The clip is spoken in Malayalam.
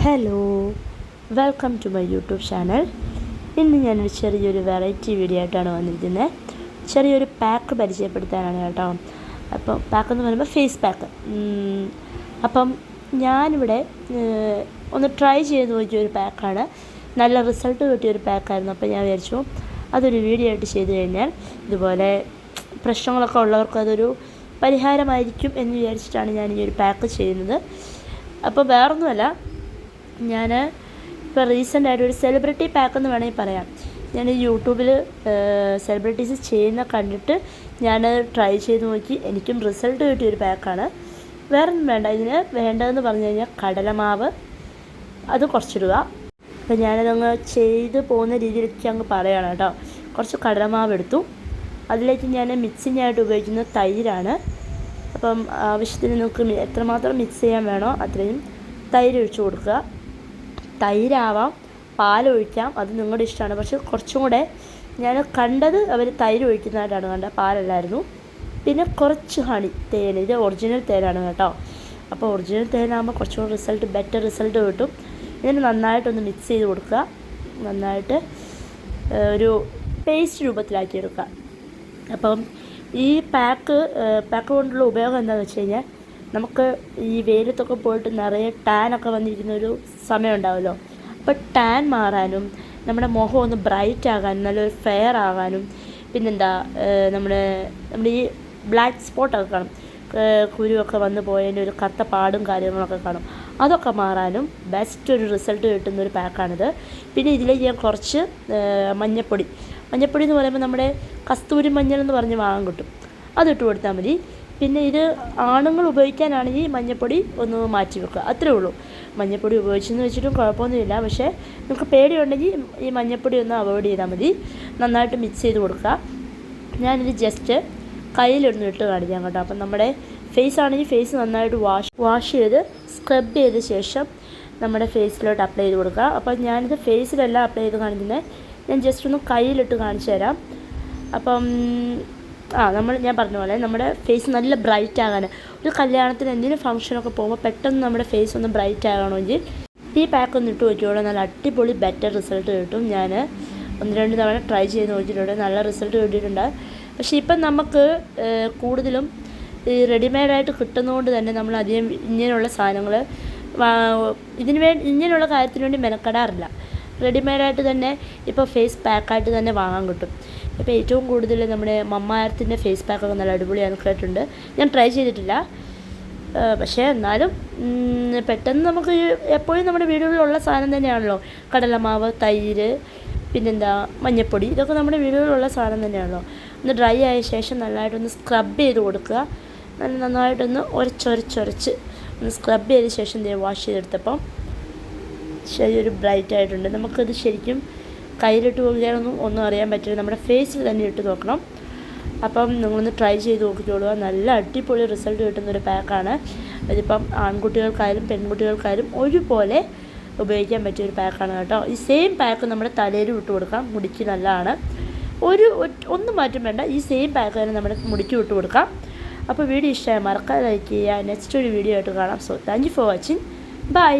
Hello, welcome to my YouTube channel. ഇന്ന് ഞാനൊരു ചെറിയൊരു വെറൈറ്റി വീഡിയോ ആയിട്ടാണ് വന്നിരിക്കുന്നത്. ചെറിയൊരു പാക്ക് പരിചയപ്പെടുത്താനാണ് കേട്ടോ. അപ്പോൾ പാക്ക് എന്ന് പറയുമ്പോൾ ഫേസ് പാക്ക്. അപ്പം ഞാനിവിടെ ഒന്ന് ട്രൈ ചെയ്ത് നോക്കിയൊരു പാക്കാണ്. നല്ല റിസൾട്ട് കിട്ടിയൊരു പാക്കായിരുന്നു. അപ്പോൾ ഞാൻ വിചാരിച്ചു അതൊരു വീഡിയോ ആയിട്ട് ചെയ്ത് കഴിഞ്ഞാൽ ഇതുപോലെ പ്രശ്നങ്ങളൊക്കെ ഉള്ളവർക്ക് അതൊരു പരിഹാരമായിരിക്കും എന്ന് വിചാരിച്ചിട്ടാണ് ഞാൻ ഈ ഒരു പാക്ക് ചെയ്യുന്നത്. അപ്പോൾ വേറൊന്നുമല്ല, ഞാൻ ഇപ്പോൾ റീസെൻ്റായിട്ട് ഒരു സെലിബ്രിറ്റി പാക്കെന്ന് വേണമെങ്കിൽ പറയാം. ഞാൻ യൂട്യൂബിൽ സെലിബ്രിറ്റീസ് ചെയ്യുന്ന കണ്ടിട്ട് ഞാൻ ട്രൈ ചെയ്ത് നോക്കി. എനിക്കും റിസൾട്ട് കിട്ടിയൊരു പാക്കാണ്. വേറൊന്നും വേണ്ട. ഇതിന് വേണ്ടതെന്ന് പറഞ്ഞു കഴിഞ്ഞാൽ കടലമാവ്, അത് കുറച്ചിടുക. അപ്പോൾ ഞാനതങ്ങ് ചെയ്ത് പോകുന്ന രീതിയിലേക്ക് അങ്ങ് പറയുകയാണ് കേട്ടോ. കുറച്ച് കടലമാവ് എടുത്തു. അതിലേക്ക് ഞാൻ മിക്സിങ്ങായിട്ട് ഉപയോഗിക്കുന്ന തൈരാണ്. അപ്പം ആവശ്യത്തിന് നിങ്ങൾക്ക് എത്രമാത്രം മിക്സ് ചെയ്യാൻ വേണോ അത്രയും തൈര് ഒഴിച്ച് കൊടുക്കുക. തൈരാവാം, പാലൊഴിക്കാം, അത് നിങ്ങളുടെ ഇഷ്ടമാണ്. പക്ഷെ കുറച്ചും കൂടെ ഞാൻ കണ്ടത് അവർ തൈര് ഒഴിക്കുന്നതായിട്ടാണ് കണ്ടത്, പാലല്ലായിരുന്നു. പിന്നെ കുറച്ച് ഹണി, തേൻ. ഇത് ഒറിജിനൽ തേനാണ് കേട്ടോ. അപ്പോൾ ഒറിജിനൽ തേനാകുമ്പോൾ കുറച്ചുകൂടി ബെറ്റർ റിസൾട്ട് കിട്ടും. ഇതിന് നന്നായിട്ടൊന്ന് മിക്സ് ചെയ്ത് കൊടുക്കുക. നന്നായിട്ട് ഒരു പേസ്റ്റ് രൂപത്തിലാക്കിയെടുക്കുക. അപ്പം ഈ പാക്ക് കൊണ്ടുള്ള ഉപയോഗം എന്താണെന്ന് വെച്ച് കഴിഞ്ഞാൽ, നമുക്ക് ഈ വെയിലത്തൊക്കെ പോയിട്ട് നിറയെ ടാനൊക്കെ വന്നിരിക്കുന്ന ഒരു സമയം ഉണ്ടാവുമല്ലോ. അപ്പോൾ ടാൻ മാറാനും നമ്മുടെ മുഖം ഒന്ന് ബ്രൈറ്റ് ആകാനും നല്ലൊരു ഫെയർ ആകാനും പിന്നെന്താ നമ്മുടെ ഈ ബ്ലാക്ക് സ്പോട്ടൊക്കെ കാണും, കുരുവൊക്കെ വന്ന് പോയതിൻ്റെ ഒരു കറുത്ത പാടും കാര്യങ്ങളൊക്കെ കാണും, അതൊക്കെ മാറാനും ബെസ്റ്റ് ഒരു റിസൾട്ട് കിട്ടുന്നൊരു പാക്കാണിത്. പിന്നെ ഇതിലേക്ക് ഞാൻ കുറച്ച് മഞ്ഞപ്പൊടി എന്ന് പറയുമ്പോൾ നമ്മുടെ കസ്തൂരി മഞ്ഞൾ എന്ന് പറഞ്ഞ് വാങ്ങാൻ കിട്ടും, അതിട്ട് കൊടുത്താൽ മതി. പിന്നെ ഇത് ആണുങ്ങൾ ഉപയോഗിക്കാനാണെങ്കിൽ മഞ്ഞപ്പൊടി ഒന്ന് മാറ്റി വെക്കുക, അത്രേ ഉള്ളൂ. മഞ്ഞപ്പൊടി ഉപയോഗിച്ചെന്ന് വെച്ചിട്ടും കുഴപ്പമൊന്നുമില്ല. പക്ഷേ നിങ്ങൾക്ക് പേടിയുണ്ടെങ്കിൽ ഈ മഞ്ഞപ്പൊടി ഒന്ന് അവോയ്ഡ് ചെയ്താൽ മതി. നന്നായിട്ട് മിക്സ് ചെയ്ത് കൊടുക്കുക. ഞാനിത് ജസ്റ്റ് കയ്യിലൊന്ന് ഇട്ട് കാണിക്കാം കേട്ടോ. അപ്പം നമ്മുടെ ഫേസ് ആണെങ്കിൽ ഫേസ് നന്നായിട്ട് വാഷ് ചെയ്ത് സ്ക്രബ് ചെയ്ത ശേഷം നമ്മുടെ ഫേസിലോട്ട് അപ്ലൈ ചെയ്ത് കൊടുക്കുക. അപ്പം ഞാനിത് ഫേസിലല്ല അപ്ലൈ ചെയ്ത് കാണിക്കുന്നത്, ഞാൻ ജസ്റ്റ് ഒന്ന് കയ്യിലിട്ട് കാണിച്ചു തരാം. അപ്പം ഞാൻ പറഞ്ഞ പോലെ നമ്മുടെ ഫേസ് നല്ല ബ്രൈറ്റ് ആകാൻ, ഒരു കല്യാണത്തിന് എന്തെങ്കിലും ഫംഗ്ഷനൊക്കെ പോകുമ്പോൾ പെട്ടെന്ന് നമ്മുടെ ഫേസ് ഒന്ന് ബ്രൈറ്റ് ആകണമെങ്കിൽ ഈ പാക്ക് ഒന്ന് ഇട്ട് നോക്കിയോടെ നല്ല അടിപൊളി ബെറ്റർ റിസൾട്ട് കിട്ടും. ഞാൻ 1-2 തവണ ട്രൈ ചെയ്ത് നോക്കിയിട്ടുണ്ട്, നല്ല റിസൾട്ട് കിട്ടിയിട്ടുണ്ട്. പക്ഷേ ഇപ്പം നമുക്ക് കൂടുതലും ഈ റെഡിമെയ്ഡായിട്ട് കിട്ടുന്നതുകൊണ്ട് തന്നെ നമ്മൾ അധികം ഇങ്ങനെയുള്ള സാധനങ്ങൾ ഇങ്ങനെയുള്ള കാര്യത്തിന് വേണ്ടി മെനക്കെടാറില്ല. റെഡിമെയ്ഡായിട്ട് തന്നെ ഇപ്പോൾ ഫേസ് പാക്കായിട്ട് തന്നെ വാങ്ങാൻ കിട്ടും. ഇപ്പോൾ ഏറ്റവും കൂടുതൽ നമ്മുടെ മമ്മായത്തിൻ്റെ ഫേസ് പാക്കൊക്കെ നല്ല അടിപൊളിയാണ് കേട്ടിട്ടുണ്ട്. ഞാൻ ട്രൈ ചെയ്തിട്ടില്ല. പക്ഷേ എന്നാലും പെട്ടെന്ന് നമുക്ക് എപ്പോഴും നമ്മുടെ വീടുകളിലുള്ള സാധനം തന്നെയാണല്ലോ. കടലമാവ്, തൈര്, പിന്നെന്താ മഞ്ഞൾപ്പൊടി, ഇതൊക്കെ നമ്മുടെ വീടുകളിലുള്ള സാധനം തന്നെയാണല്ലോ. ഒന്ന് ഡ്രൈ ആയ ശേഷം നല്ലതായിട്ടൊന്ന് സ്ക്രബ് ചെയ്ത് കൊടുക്കുക. നന്നായിട്ടൊന്ന് ഉരച്ചൊരച്ച് ഒന്ന് സ്ക്രബ് ചെയ്ത ശേഷം വാഷ് ചെയ്തെടുത്തപ്പം ശരിയൊരു ബ്രൈറ്റ് ആയിട്ടുണ്ട്. നമുക്കത് ശരിക്കും കയ്യിലിട്ട് നോക്കിയാലൊന്നും ഒന്നും അറിയാൻ പറ്റില്ല, നമ്മുടെ ഫേസിൽ തന്നെ ഇട്ട് നോക്കണം. അപ്പം നിങ്ങളൊന്ന് ട്രൈ ചെയ്ത് നോക്കിക്കോളുക. നല്ല അടിപൊളി റിസൾട്ട് കിട്ടുന്നൊരു പാക്കാണ്. ഇതിപ്പം ആൺകുട്ടികൾക്കായാലും പെൺകുട്ടികൾക്കായാലും ഒരുപോലെ ഉപയോഗിക്കാൻ പറ്റിയൊരു പാക്കാണ് കേട്ടോ. ഈ സെയിം പാക്ക് നമ്മുടെ തലയിലും ഇട്ട് കൊടുക്കാം, മുടിക്ക് നല്ലതാണ്. ഒന്നും മാറ്റം വേണ്ട, ഈ സെയിം പാക്ക് തന്നെ നമ്മുടെ മുടിക്ക് ഇട്ട് കൊടുക്കാം. അപ്പോൾ വീഡിയോ ഇഷ്ടമായി മറക്കാതെ ലൈക്ക് ചെയ്യുക. നെക്സ്റ്റ് ഒരു വീഡിയോ ആയിട്ട് കാണാം. So thank you for watching. By.